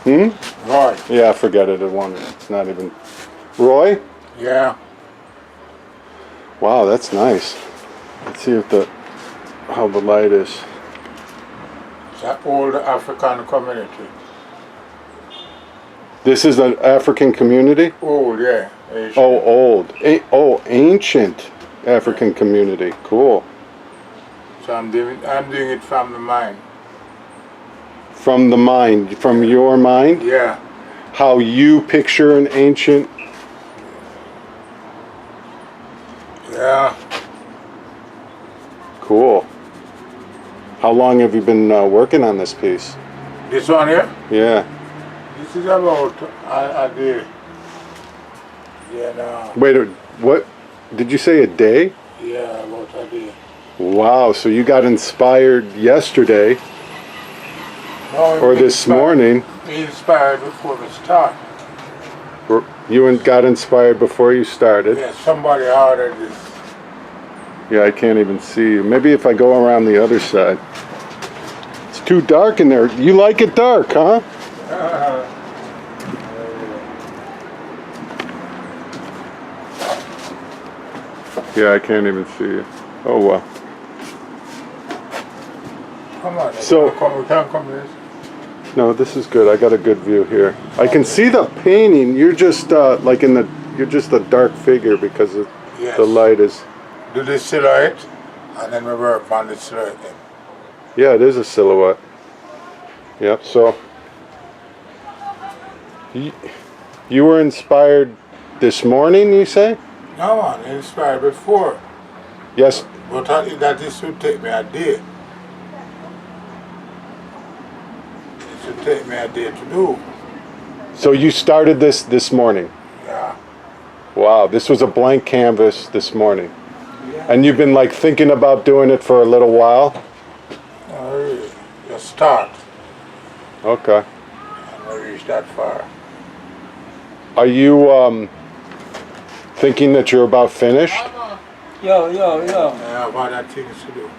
Hmm? Roy. Yeah, forget it. It's not even... Roy? Yeah. Wow, that's nice. Let's see how the light is. It's an old African community. This is an African community? Old, yeah. Asian. Oh, old. Ancient African community. Cool. So I'm doing it from the mind. From the mind, from your mind? Yeah. How you picture an ancient... Yeah. Cool. How long have you been working on this piece? This one here? Yeah. This is about a day. Yeah, no. Wait, what? Did you say a day? Yeah, about a day. Wow, so you got inspired yesterday No, or this morning. We inspired before we start. You got inspired before you started. Yeah, somebody ordered this. Yeah, I can't even see you. Maybe if I go around the other side. It's too dark in there. You like it dark, huh? Yeah, I can't even see you. Oh well. Come on. So- we can't come this. No, this is good. I got a good view here. I can see the painting. You're just you're just a dark figure because Yes. the light is. Do the silhouette, and then we work on the silhouette. Yeah, it is a silhouette. Yep. So you were inspired this morning, you say? No, man, inspired before. Yes. But that this would take me a day. It should take me a day to do. So you started this morning. Yeah. Wow, this was a blank canvas this morning. Yeah. And you've been like thinking about doing it for a little while? Really. Just start. Okay. And we reach that far. Are you thinking that you're about finished? Yo. I have other things to do.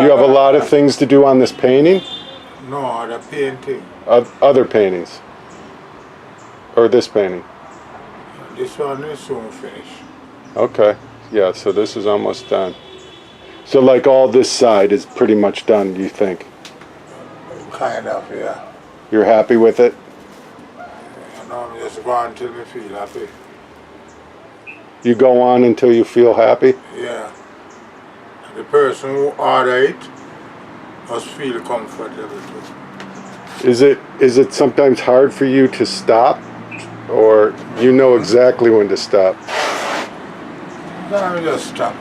You have a lot of things to do on this painting? No, other painting. Other paintings? Or this painting? This one is soon finished. Okay. Yeah, so this is almost done. So like all this side is pretty much done, you think? Kind of, yeah. You're happy with it? You know, I'm just going till I feel happy. You go on until you feel happy? Yeah. And the person who ordered it must feel comfortable too. Is it sometimes hard for you to stop? Or you know exactly when to stop? Then I just stop.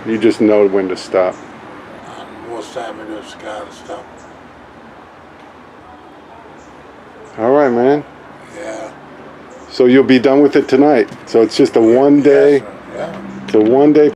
You just know when to stop. And most time I just can't stop. All right, man. Yeah. So you'll be done with it tonight. So it's just a one day, Yes, sir. Yeah. it's a one day